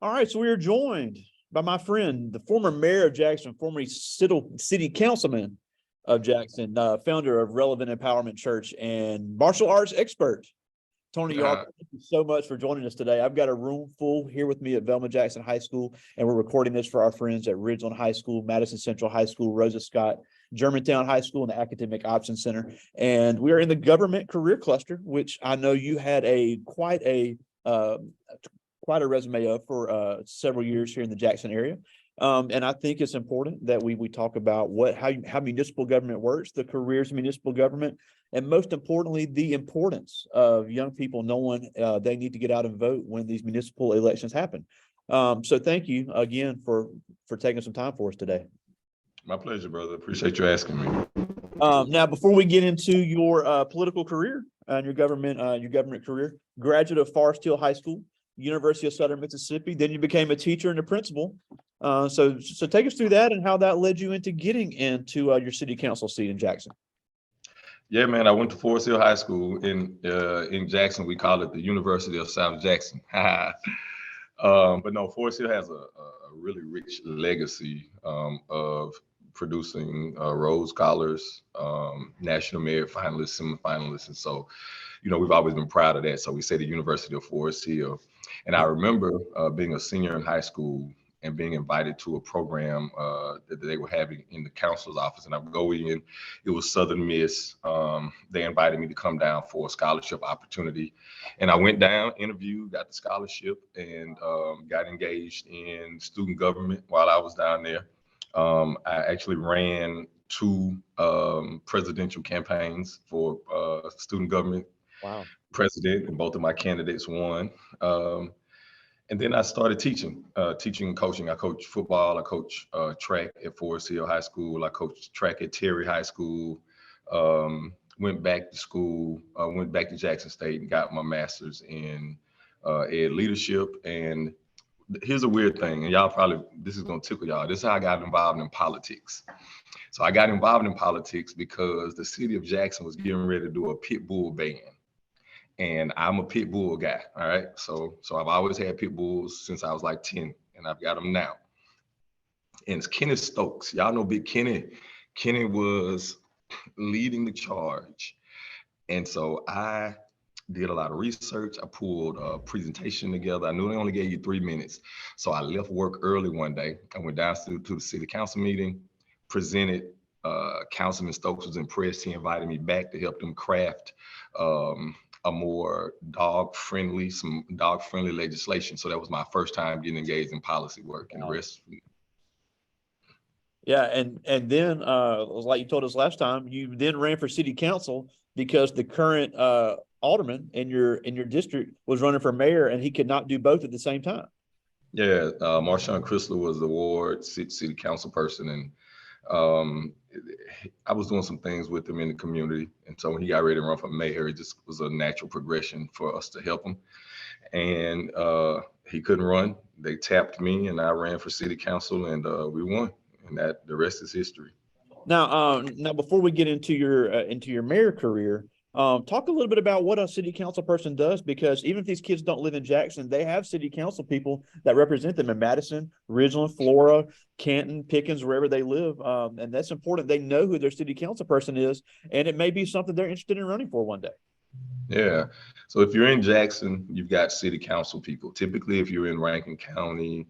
All right, so we are joined by my friend, the former mayor of Jackson, formerly city councilman of Jackson, founder of Relevant Empowerment Church, and martial arts expert, Tony Yarber. Thank you so much for joining us today. I've got a room full here with me at Velma Jackson High School, and we're recording this for our friends at Ridgeland High School, Madison Central High School, Rosa Scott, Germantown High School, and the Academic Options Center. And we are in the government career cluster, which I know you had quite a resume of for several years here in the Jackson area. And I think it's important that we talk about how municipal government works, the careers of municipal government, and most importantly, the importance of young people knowing they need to get out and vote when these municipal elections happen. So thank you again for taking some time for us today. My pleasure, brother. Appreciate you asking me. Now, before we get into your political career and your government career, graduate of Forest Hill High School, University of Southern Mississippi, then you became a teacher and a principal. So take us through that and how that led you into getting into your city council seat in Jackson. Yeah, man, I went to Forest Hill High School in Jackson. We call it the University of South Jackson. But no, Forest Hill has a really rich legacy of producing Rhodes Scholars, National Merit finalists, semifinalists. And so, we've always been proud of that. So we say the University of Forest Hill. And I remember being a senior in high school and being invited to a program that they were having in the counselor's office. And I would go in, it was Southern Miss. They invited me to come down for a scholarship opportunity. And I went down, interviewed, got the scholarship, and got engaged in student government while I was down there. I actually ran 2 presidential campaigns for student government. Wow. President, and both of my candidates won. And then I started teaching and coaching. I coach football, I coach track at Forest Hill High School. I coached track at Terry High School. Went back to school, went back to Jackson State and got my master's in ed leadership. And here's a weird thing, and this is gonna tickle y'all. This is how I got involved in politics. So I got involved in politics because the city of Jackson was getting ready to do a pit bull ban. And I'm a pit bull guy, all right? So I've always had pit bulls since I was like 10, and I've got them now. And it's Kenny Stokes. Y'all know Big Kenny. Kenny was leading the charge. And so I did a lot of research. I pulled a presentation together. I knew they only gave you 3 minutes. So I left work early one day. I went down to the city council meeting, presented. Councilman Stokes was impressed. He invited me back to help them craft a more dog-friendly legislation. So that was my first time getting engaged in policy work, and the rest. Yeah, and then like you told us last time, you then ran for city council because the current alderman in your district was running for mayor, and he could not do both at the same time. Yeah, Marshawn Chrysler was the ward city council person, and I was doing some things with him in the community. And so when he got ready to run for mayor, it just was a natural progression for us to help him. And he couldn't run. They tapped me and I ran for city council, and we won. And the rest is history. Now before we get into your mayor career, talk a little bit about what a city council person does, because even if these kids don't live in Jackson, they have city council people that represent them in Madison, Ridgeland, Flora, Canton, Pickens, wherever they live. And that's important. They know who their city council person is, and it may be something they're interested in running for one day. Yeah. So if you're in Jackson, you've got city council people. Typically, if you're in Rankin County,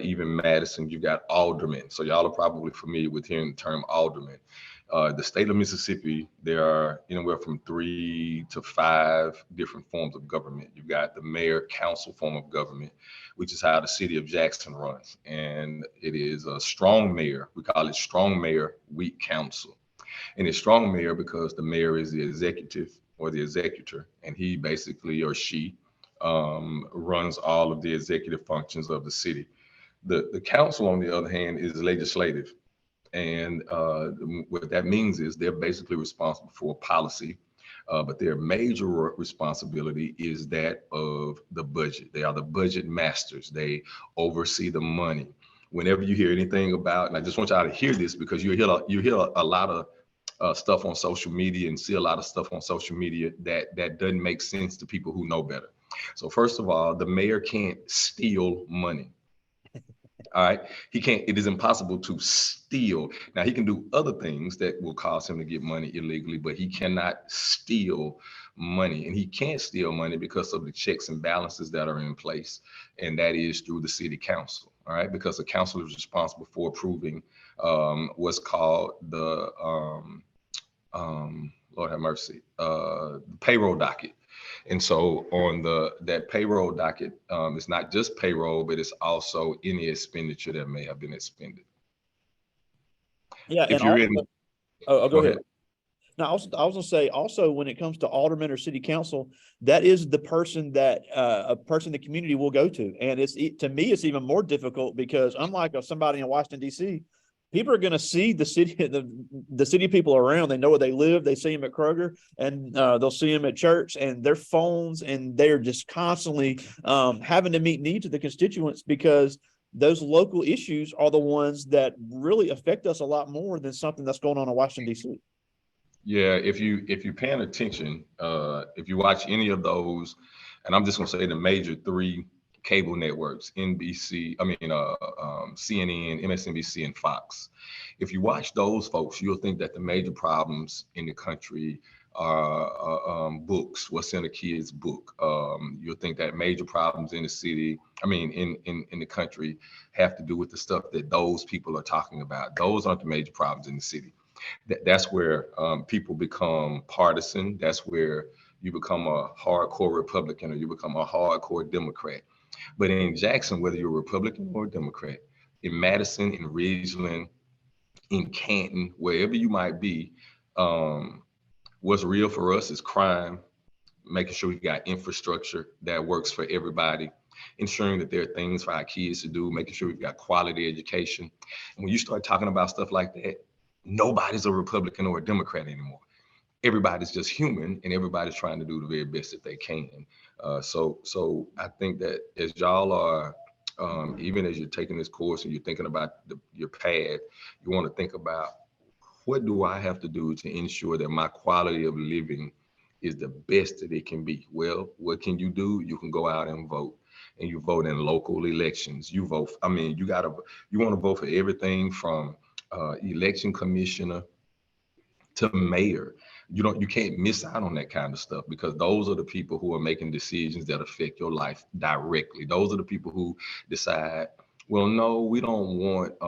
even Madison, you've got aldermen. So y'all are probably familiar with hearing the term alderman. The state of Mississippi, there are anywhere from 3 to 5 different forms of government. You've got the mayor council form of government, which is how the city of Jackson runs. And it is a strong mayor. We call it strong mayor, weak council. And it's strong mayor because the mayor is the executive or the executor, and he basically, or she, runs all of the executive functions of the city. The council, on the other hand, is legislative. And what that means is they're basically responsible for policy, but their major responsibility is that of the budget. They are the budget masters. They oversee the money. Whenever you hear anything about, and I just want y'all to hear this, because you hear a lot of stuff on social media and see a lot of stuff on social media that doesn't make sense to people who know better. So first of all, the mayor can't steal money. All right. He can't, it is impossible to steal. Now, he can do other things that will cause him to get money illegally, but he cannot steal money. And he can't steal money because of the checks and balances that are in place. And that is through the city council. All right. Because the council is responsible for approving what's called the, Lord have mercy, payroll docket. And so on that payroll docket, it's not just payroll, but it's also any expenditure that may have been expended. Yeah, If and you're also, in, go go ahead. ahead. Now, I was gonna say also when it comes to alderman or city council, that is the person that a person the community will go to, and to me it's even more difficult because unlike somebody in Washington D.C., people are going to see the city the city people around. They know where they live. They see them at Kroger, and they'll see them at church, and their phones, and they're just constantly having to meet needs of the constituents because those local issues are the ones that really affect us a lot more than something that's going on in Washington D.C. Yeah, if you're paying attention, if you watch any of those, and I'm just gonna say the major three cable networks, NBC, CNN, MSNBC, and Fox. If you watch those folks, you'll think that the major problems in the country are books. What's in a kid's book? You'll think that major problems in the city, in the country, have to do with the stuff that those people are talking about. Those aren't the major problems in the city. That's where people become partisan. That's where you become a hardcore Republican or you become a hardcore Democrat. But in Jackson, whether you're a Republican or a Democrat, in Madison, in Ridgeland, in Canton, wherever you might be, what's real for us is crime, making sure we got infrastructure that works for everybody, ensuring that there are things for our kids to do, making sure we've got quality education. And when you start talking about stuff like that, nobody's a Republican or a Democrat anymore. Everybody's just human, and everybody's trying to do the very best that they can. So I think that as y'all are, even as you're taking this course and you're thinking about your path, you want to think about what do I have to do to ensure that my quality of living is the best that it can be. Well, what can you do? You can go out and vote. And you vote in local elections. You vote, you want to vote for everything from election commissioner to mayor. You can't miss out on that kind of stuff because those are the people who are making decisions that affect your life directly. Those are the people who decide, well, no, we don't want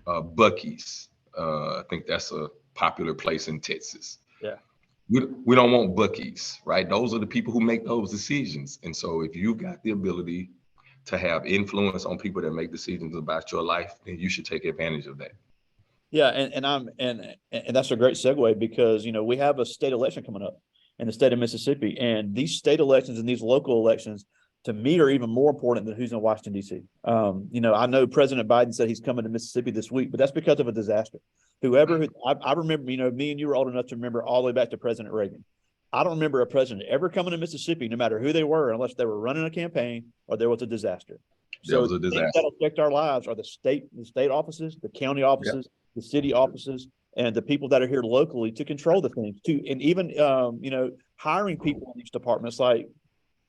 Buc-ee's. I think that's a popular place in Texas. Yeah. We don't want Buc-ee's, right? Those are the people who make those decisions. And so if you've got the ability to have influence on people that make decisions about your life, then you should take advantage of that. Yeah, and that's a great segue because we have a state election coming up in the state of Mississippi, and these state elections and these local elections to me are even more important than who's in Washington D.C. I know President Biden said he's coming to Mississippi this week, but that's because of a disaster. I remember, me and you were old enough to remember all the way back to President Reagan. I don't remember a president ever coming to Mississippi, no matter who they were, unless they were running a campaign or there was a disaster. There So was a the things disaster. that affect our lives are the state offices, the county offices, the city offices, and the people that are here locally to control the things too. And even, hiring people in these departments. Like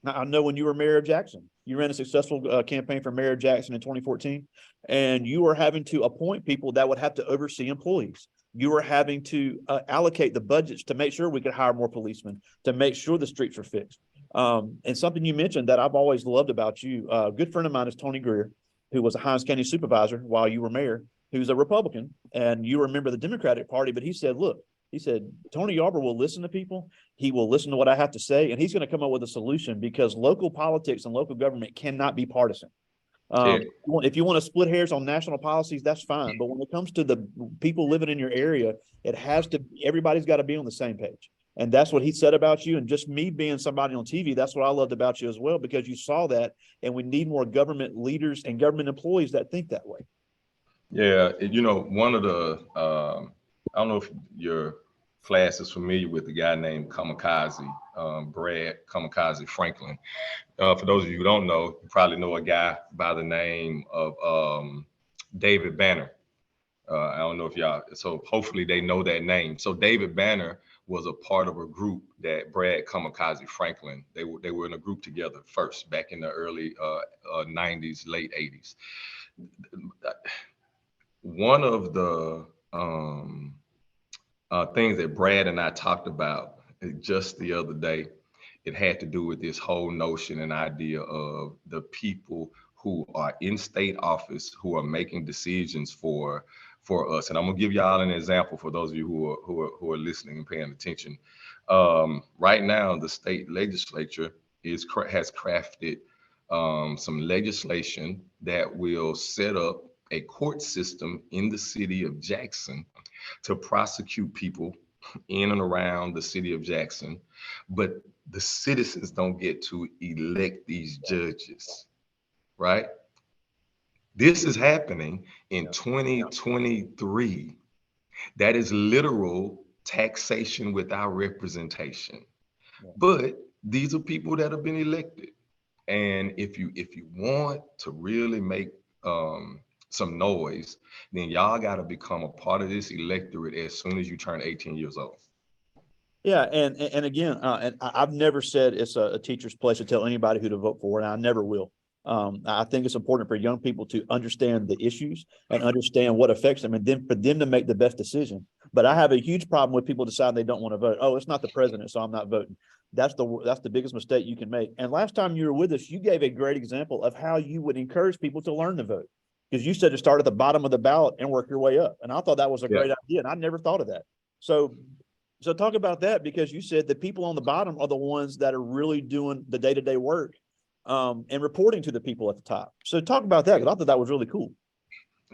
I know when you were mayor of Jackson, you ran a successful campaign for mayor of Jackson in 2014, and you were having to appoint people that would have to oversee employees. You were having to allocate the budgets to make sure we could hire more policemen, to make sure the streets are fixed. And something you mentioned that I've always loved about you, a good friend of mine is Tony Greer, who was a Hinds County supervisor while you were mayor, who's a Republican, and you remember the Democratic Party, but he said, Tony Yarber will listen to people. He will listen to what I have to say, and he's going to come up with a solution because local politics and local government cannot be partisan. If you want to split hairs on national policies, that's fine. But when it comes to the people living in your area, everybody's got to be on the same page. And that's what he said about you. And just me being somebody on TV, that's what I loved about you as well, because you saw that, and we need more government leaders and government employees that think that way. Yeah, one of the, I don't know if your class is familiar with the guy named Kamikaze, Brad Kamikaze Franklin. For those of you who don't know, you probably know a guy by the name of David Banner. I don't know if y'all, so hopefully they know that name. So David Banner was a part of a group that Brad Kamikaze Franklin, they were in a group together first back in the early 90s, late 80s. One of the things that Brad and I talked about just the other day, it had to do with this whole notion and idea of the people who are in state office who are making decisions for us. And I'm gonna give y'all an example for those of you who are listening and paying attention. Right now, the state legislature has crafted some legislation that will set up a court system in the city of Jackson to prosecute people in and around the city of Jackson, but the citizens don't get to elect these judges, right? This is happening in 2023. That is literal taxation without representation. But these are people that have been elected. And if you want to really make some noise, then y'all got to become a part of this electorate as soon as you turn 18 years old. Yeah, and again, I've never said it's a teacher's place to tell anybody who to vote for, and I never will. I think it's important for young people to understand the issues and understand what affects them, and then for them to make the best decision. But I have a huge problem with people deciding they don't want to vote. Oh, it's not the president, so I'm not voting. That's the biggest mistake you can make. And last time you were with us, you gave a great example of how you would encourage people to learn to vote, because you said to start at the bottom of the ballot and work your way up. And I thought that was a great idea, and I never thought of that. So talk about that, because you said the people on the bottom are the ones that are really doing the day-to-day work and reporting to the people at the top. So talk about that, because I thought that was really cool.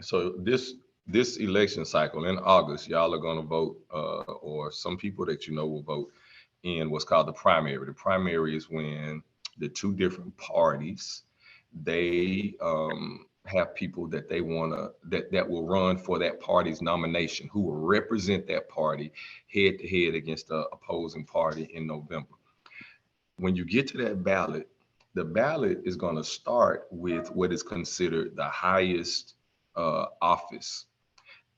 So this election cycle in August, y'all are going to vote, or some people that you know will vote in what's called the primary. The primary is when the two different parties, they have people that they want to that will run for that party's nomination, who will represent that party head to head against the opposing party in November. When you get to that ballot, the ballot is going to start with what is considered the highest office.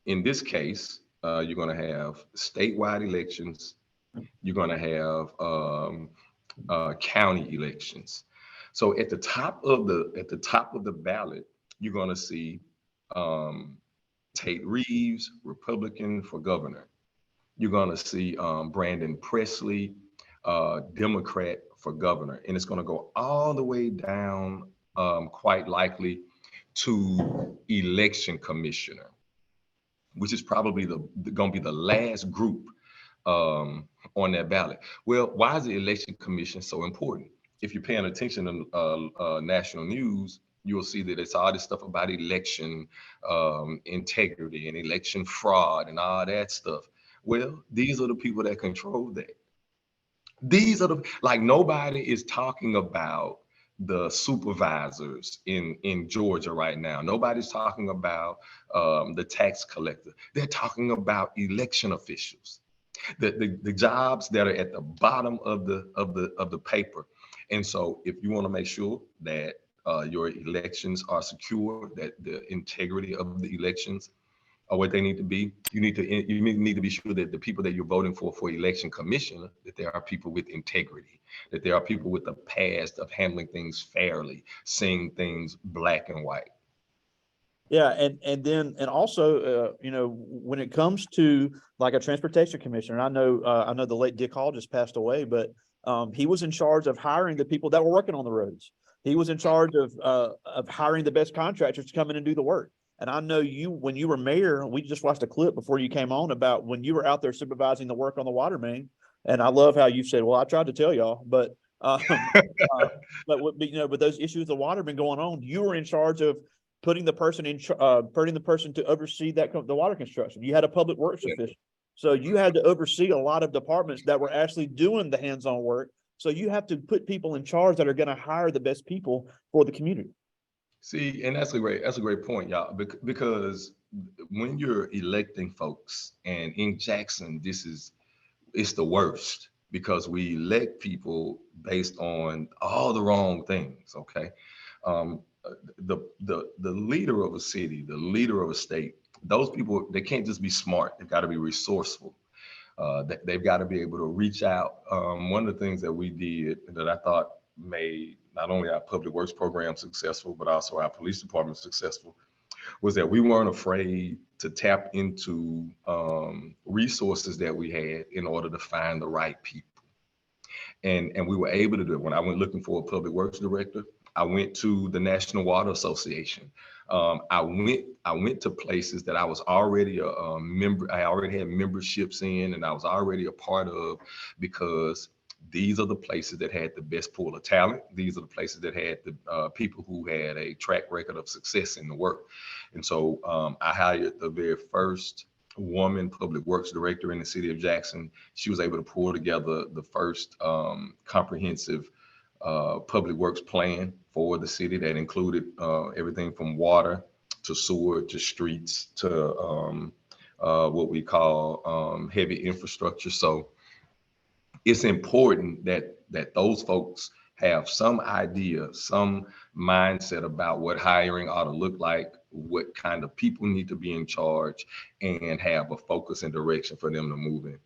In this case, you're going to have statewide elections. You're going to have county elections. So at the top of the ballot, you're going to see Tate Reeves, Republican, for governor. You're going to see Brandon Presley, Democrat, for governor. And it's going to go all the way down, quite likely, to election commissioner, which is probably going to be the last group on that ballot. Well, why is the election commission so important? If you're paying attention to national news, you'll see that it's all this stuff about election integrity and election fraud and all that stuff. Well, these are the people that control that. These are nobody is talking about the supervisors in Georgia right now. Nobody's talking about the tax collector. They're talking about election officials, the jobs that are at the bottom of the paper. And so if you want to make sure that your elections are secure, that the integrity of the elections are what they need to be, you need to be sure that the people that you're voting for election commissioner, that there are people with integrity, that there are people with a past of handling things fairly, seeing things black and white. Yeah, and also, when it comes to like a transportation commissioner, I know the late Dick Hall just passed away, but he was in charge of hiring the people that were working on the roads. He was in charge of hiring the best contractors to come in and do the work. And I know when you were mayor, we just watched a clip before you came on about when you were out there supervising the work on the water main. And I love how you said, "Well, I tried to tell y'all," but but those issues of the water been going on. You were in charge of putting the person to oversee the water construction. You had a public works official, so you had to oversee a lot of departments that were actually doing the hands-on work. So you have to put people in charge that are going to hire the best people for the community. See, and that's a great point, y'all, because when you're electing folks, and in Jackson, it's the worst, because we elect people based on all the wrong things. Okay, the leader of a city, the leader of a state, those people, they can't just be smart. They've got to be resourceful. They've got to be able to reach out. One of the things that we did that I thought made not only our public works program successful, but also our police department successful, was that we weren't afraid to tap into resources that we had in order to find the right people. And we were able to do it. When I went looking for a public works director, I went to the National Water Association. I went to places that I was already a member. I already had memberships in, and I was already a part of, because these are the places that had the best pool of talent. These are the places that had the people who had a track record of success in the work. And so I hired the very first woman public works director in the city of Jackson. She was able to pull together the first comprehensive public works plan for the city that included everything from water to sewer to streets to what we call heavy infrastructure. So it's important that those folks have some idea, some mindset about what hiring ought to look like, what kind of people need to be in charge, and have a focus and direction for them to move in.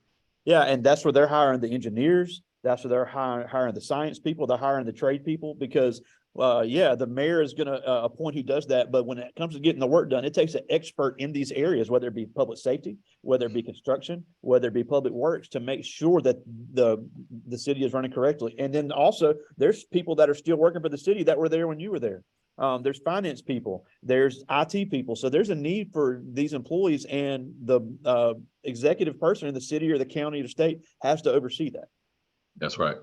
Yeah, and that's where they're hiring the engineers. That's where they're hiring the science people. They're hiring the trade people, because the mayor is going to appoint who does that. But when it comes to getting the work done, it takes an expert in these areas, whether it be public safety, whether it be construction, whether it be public works, to make sure that the city is running correctly. And then also there's people that are still working for the city that were there when you were there. There's finance people, there's IT people. So there's a need for these employees, and the executive person in the city or the county or the state has to oversee that. That's right.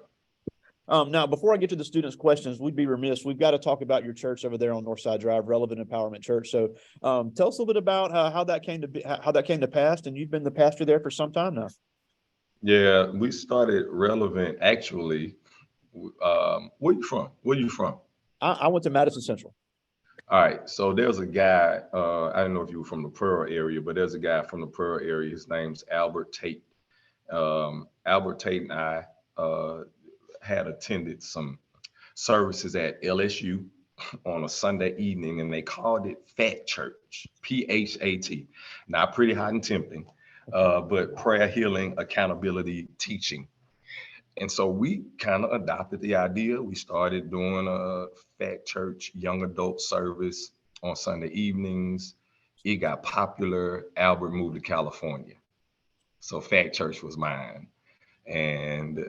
Now, before I get to the students' questions, we'd be remiss. We've got to talk about your church over there on Northside Drive, Relevant Empowerment Church. So tell us a little bit about how that came to pass. And you've been the pastor there for some time now. Yeah, we started Relevant actually. Where you from? Where you from? I went to Madison Central. All right. So there's a guy, I don't know if you were from the Pearl area, but there's a guy from the Pearl area. His name's Albert Tate. Albert Tate and I had attended some services at LSU on a Sunday evening, and they called it Fat Church, PHAT. Not pretty hot and tempting, but prayer, healing, accountability, teaching. And so we kind of adopted the idea. We started doing a Fat Church young adult service on Sunday evenings. It got popular. Albert moved to California, so Fat Church was mine. And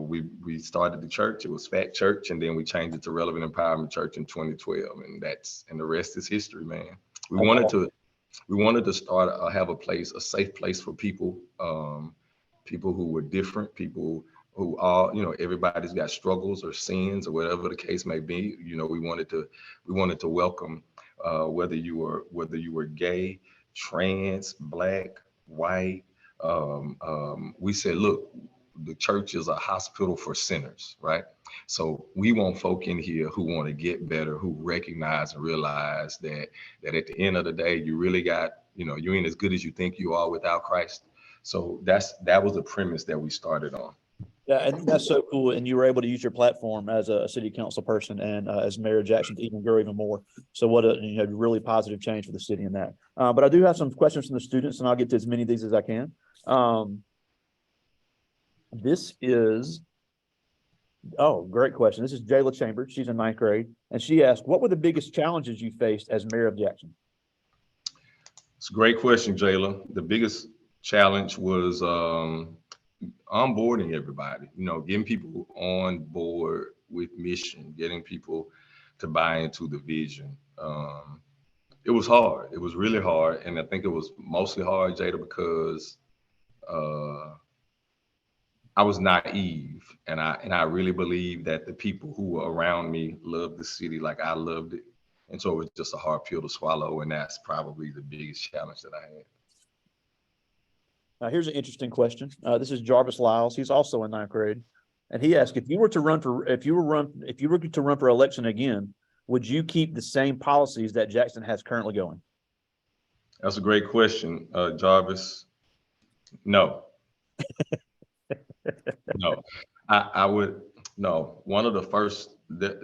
we started the church. It was Fat Church, and then we changed it to Relevant Empowerment Church in 2012, and the rest is history, man. We wanted to start have a safe place for people, people who were different, people who are, everybody's got struggles or sins or whatever the case may be. We wanted to welcome whether you were gay, trans, black, white. We said, look, the church is a hospital for sinners, right? So we want folk in here who want to get better, who recognize and realize that at the end of the day, you really got, you ain't as good as you think you are without Christ. So that was the premise that we started on. Yeah, and that's so cool. And you were able to use your platform as a city council person and as Mayor Jackson to even grow even more. So what a really positive change for the city in that. But I do have some questions from the students, and I'll get to as many of these as I can. This is, great question. This is Jayla Chambers. She's in 9th grade. And she asked, what were the biggest challenges you faced as mayor of Jackson? It's a great question, Jayla. The biggest challenge was onboarding everybody, getting people on board with mission, getting people to buy into the vision. It was hard. It was really hard. And I think it was mostly hard, Jada, because I was naive, and I really believed that the people who were around me loved the city like I loved it. And so it was just a hard pill to swallow. And that's probably the biggest challenge that I had. Here's an interesting question. This is Jarvis Lyles. He's also in 9th grade. And he asked, if you were to run for election again, would you keep the same policies that Jackson has currently going? That's a great question, Jarvis. No. No, I would. No, one of the first if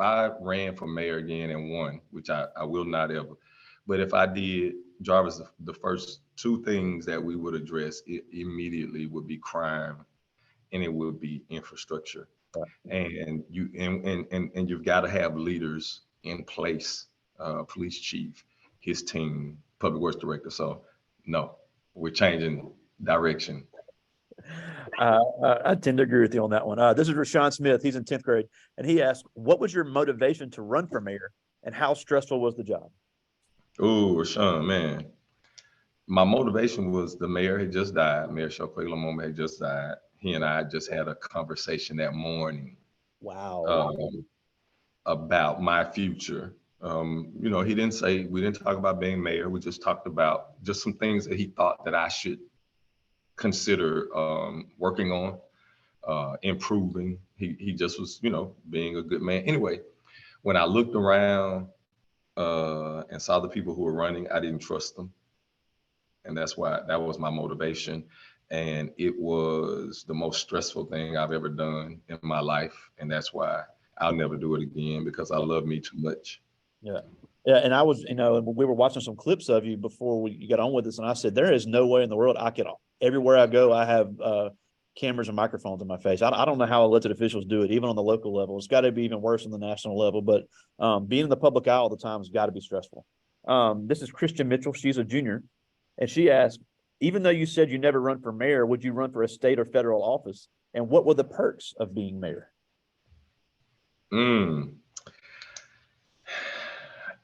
I ran for mayor again and won, which I will not ever, But if I did, Jarvis, the first two things that we would address immediately would be crime and it would be infrastructure. And you've got to have leaders in place, police chief, his team, public works director. So no, we're changing direction. I tend to agree with you on that one. This is Rashawn Smith. He's in 10th grade. And he asked, what was your motivation to run for mayor and how stressful was the job? Oh, Rashawn, man. My motivation was the mayor had just died. Mayor Shoquay Lamoma had just died. He and I just had a conversation that morning. Wow. About my future. He didn't say, we didn't talk about being mayor. We just talked about just some things that he thought that I should consider working on, improving. He just was, being a good man. Anyway, when I looked around and saw the people who were running, I didn't trust them. And that's why that was my motivation. And it was the most stressful thing I've ever done in my life. And that's why I'll never do it again because I love me too much. Yeah. Yeah. And I was, we were watching some clips of you before you got on with us. And I said, there is no way in the world everywhere I go, I have cameras and microphones in my face. I don't know how elected officials do it, even on the local level. It's got to be even worse on the national level. But being in the public eye all the time has got to be stressful. This is Christian Mitchell. She's a junior. And she asked, even though you said you never run for mayor, would you run for a state or federal office? And what were the perks of being mayor?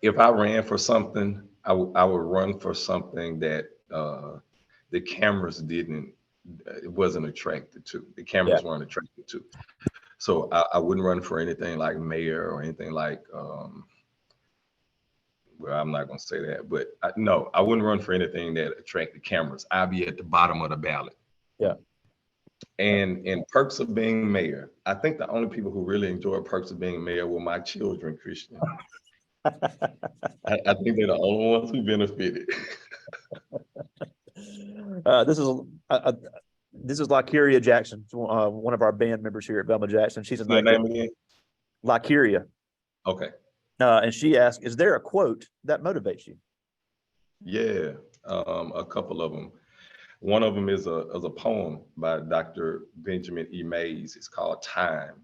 If I ran for something, I would run for something that the cameras it wasn't attracted to. The cameras weren't attracted to. So I wouldn't run for anything like mayor or anything like, well, I'm not going to say that, but no, I wouldn't run for anything that attracted cameras. I'd be at the bottom of the ballot. Yeah. And in perks of being mayor, I think the only people who really enjoy perks of being mayor were my children, Christian. I think they're the only ones who benefited. This is Lakeria Jackson, one of our band members here at Belma Jackson. She's a name again? Lakeria. Okay. And she asked, is there a quote that motivates you? Yeah, a couple of them. One of them is a poem by Dr. Benjamin E. Mays. It's called Time.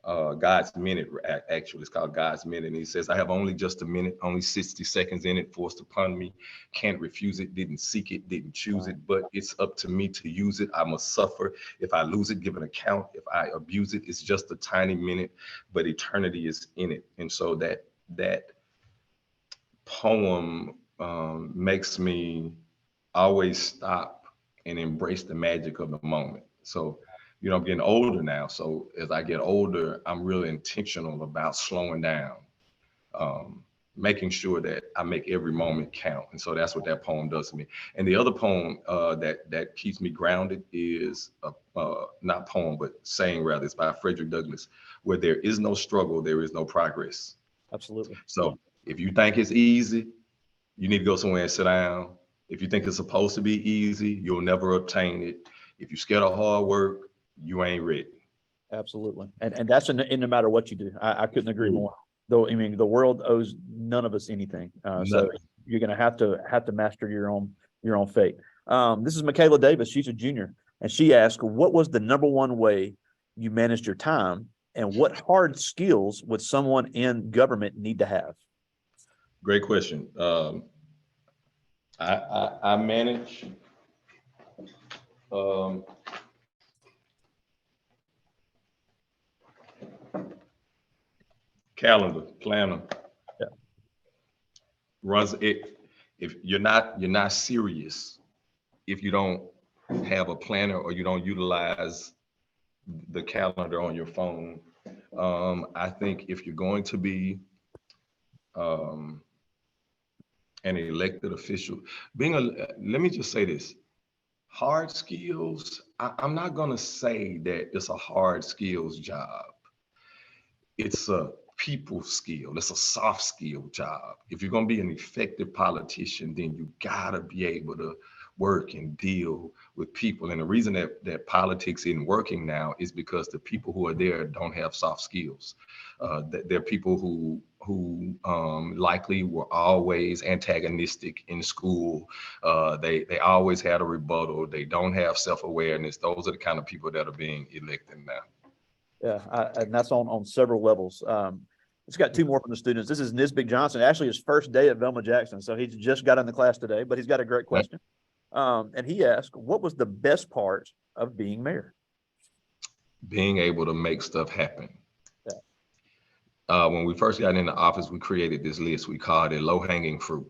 God's Minute, actually. It's called God's Minute. And he says, I have only just a minute, only 60 seconds in it forced upon me. Can't refuse it, didn't seek it, didn't choose it, but it's up to me to use it. I must suffer. If I lose it, give an account. If I abuse it, it's just a tiny minute, but eternity is in it. And so that poem makes me always stop and embrace the magic of the moment. So, I'm getting older now. So as I get older, I'm really intentional about slowing down, making sure that I make every moment count. And so that's what that poem does to me. And the other poem that keeps me grounded is not poem, but saying rather, it's by Frederick Douglass, where there is no struggle, there is no progress. Absolutely. So if you think it's easy, you need to go somewhere and sit down. If you think it's supposed to be easy, you'll never obtain it. If you're scared of hard work, you ain't ready. Absolutely. And that's in no matter what you do. I couldn't agree more. Though, I mean, the world owes none of us anything. So you're going to have to master your own fate. This is Michaela Davis. She's a junior. And she asked, what was the number one way you managed your time? And what hard skills would someone in government need to have? Great question. I manage calendar, planner. Yeah. Runs it. If you're not serious, if you don't have a planner or you don't utilize the calendar on your phone, I think if you're going to be an elected official, let me just say this, hard skills, I'm not gonna say that it's a hard skills job. It's a people skill. It's a soft skill job. If you're gonna be an effective politician, then you gotta be able to work and deal with people. And the reason that politics isn't working now is because the people who are there don't have soft skills. They're people who likely were always antagonistic in school. They always had a rebuttal. They don't have self-awareness. Those are the kind of people that are being elected now. Yeah, and that's on several levels. It's got two more from the students. This is Nisbik Johnson, actually his first day at Velma Jackson. So he's just got in the class today, but he's got a great question. And he asked, what was the best part of being mayor? Being able to make stuff happen. Yeah. When we first got into office, we created this list. We called it low-hanging fruit.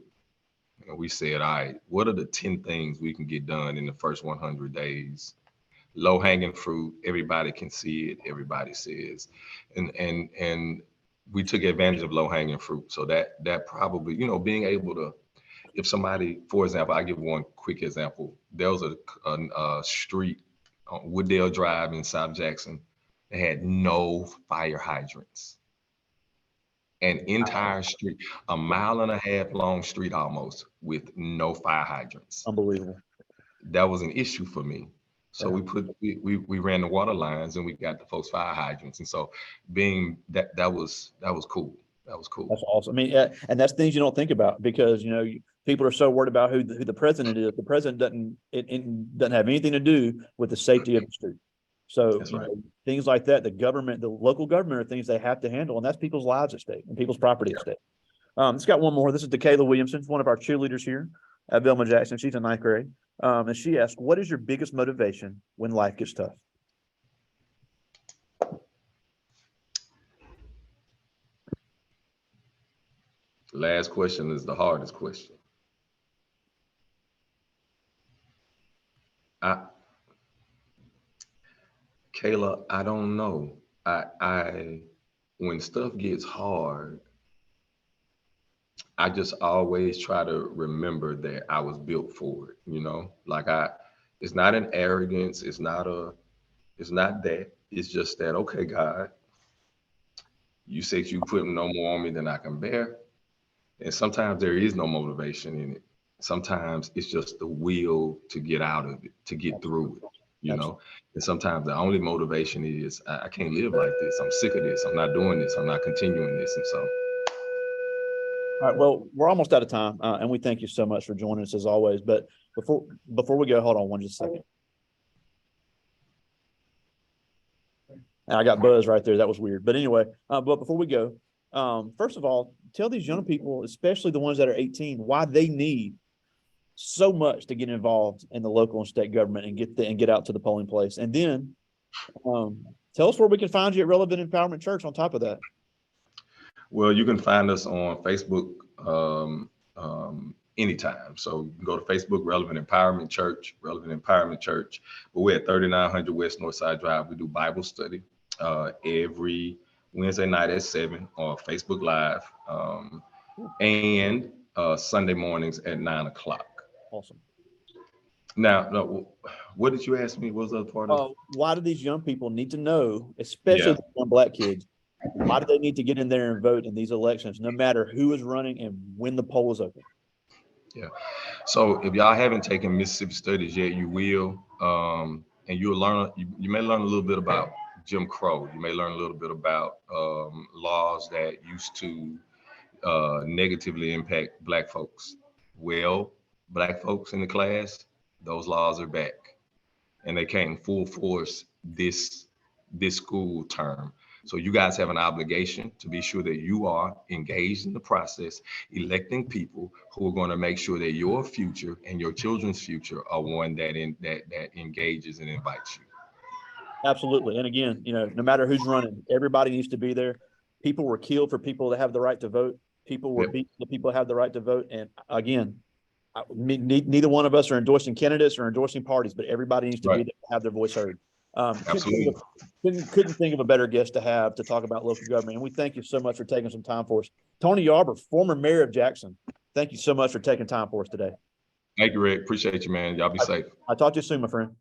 And we said, all right, what are the 10 things we can get done in the first 100 days? Low-hanging fruit, everybody can see it, everybody says. And we took advantage of low-hanging fruit. So that probably, being able to, if somebody, for example, I give one quick example. There was a street on Wooddale Drive in South Jackson that had no fire hydrants. An entire street, a 1.5 mile long street almost, with no fire hydrants. Unbelievable. That was an issue for me. So we ran the water lines and we got the folks fire hydrants. And so being that was cool. That was cool. That's awesome. I mean, and that's things you don't think about because, people are so worried about who the president is. The president doesn't have anything to do with the safety of the street. So right. Things like that, the local government are things they have to handle, and that's people's lives at stake and people's property at stake. It's got one more. This is DeKayla Williamson, one of our cheerleaders here at Velma Jackson. She's in 9th grade. And she asked, what is your biggest motivation when life gets tough? Last question is the hardest question. Kayla, I don't know. When stuff gets hard, I just always try to remember that I was built for it, it's not an arrogance. It's not that. It's just that, okay, God, you said you put no more on me than I can bear. And sometimes there is no motivation in it. Sometimes it's just the will to get out of it, to get through it, And sometimes the only motivation is I can't live like this. I'm sick of this. I'm not doing this. I'm not continuing this. And so. All right. Well, we're almost out of time, and we thank you so much for joining us as always. But before we go, hold on just a second. And I got buzz right there. That was weird. But anyway, but before we go, first of all, tell these young people, especially the ones that are 18, why they need so much to get involved in the local and state government and get out to the polling place. And then tell us where we can find you at Relevant Empowerment Church on top of that. Well, you can find us on Facebook anytime. So you can go to Facebook, Relevant Empowerment Church. But we're at 3900 West Northside Drive. We do Bible study every Wednesday night at 7 on Facebook Live and Sunday mornings at 9 o'clock. Awesome. Now, what did you ask me? What was the other part of it? Why do these young people need to know, especially the young Black kids, why do they need to get in there and vote in these elections, no matter who is running and when the poll is open? Yeah. So if y'all haven't taken Mississippi Studies yet, you will. And you'll learn, you may learn a little bit about Jim Crow. You may learn a little bit about laws that used to negatively impact Black folks. Well, Black folks in the class, those laws are back. And they came full force this school term. So you guys have an obligation to be sure that you are engaged in the process, electing people who are going to make sure that your future and your children's future are one that engages and invites you. Absolutely. And again, no matter who's running, everybody needs to be there. People were killed for people that have the right to vote. People were beaten for people that have the right to vote. And again, neither one of us are endorsing candidates or endorsing parties, but everybody needs to be there to have their voice heard. Absolutely. Couldn't think of a better guest to have to talk about local government. And we thank you so much for taking some time for us. Tony Yarber, former mayor of Jackson, thank you so much for taking time for us today. Thank you, Rick. Appreciate you, man. Y'all be safe. I'll talk to you soon, my friend.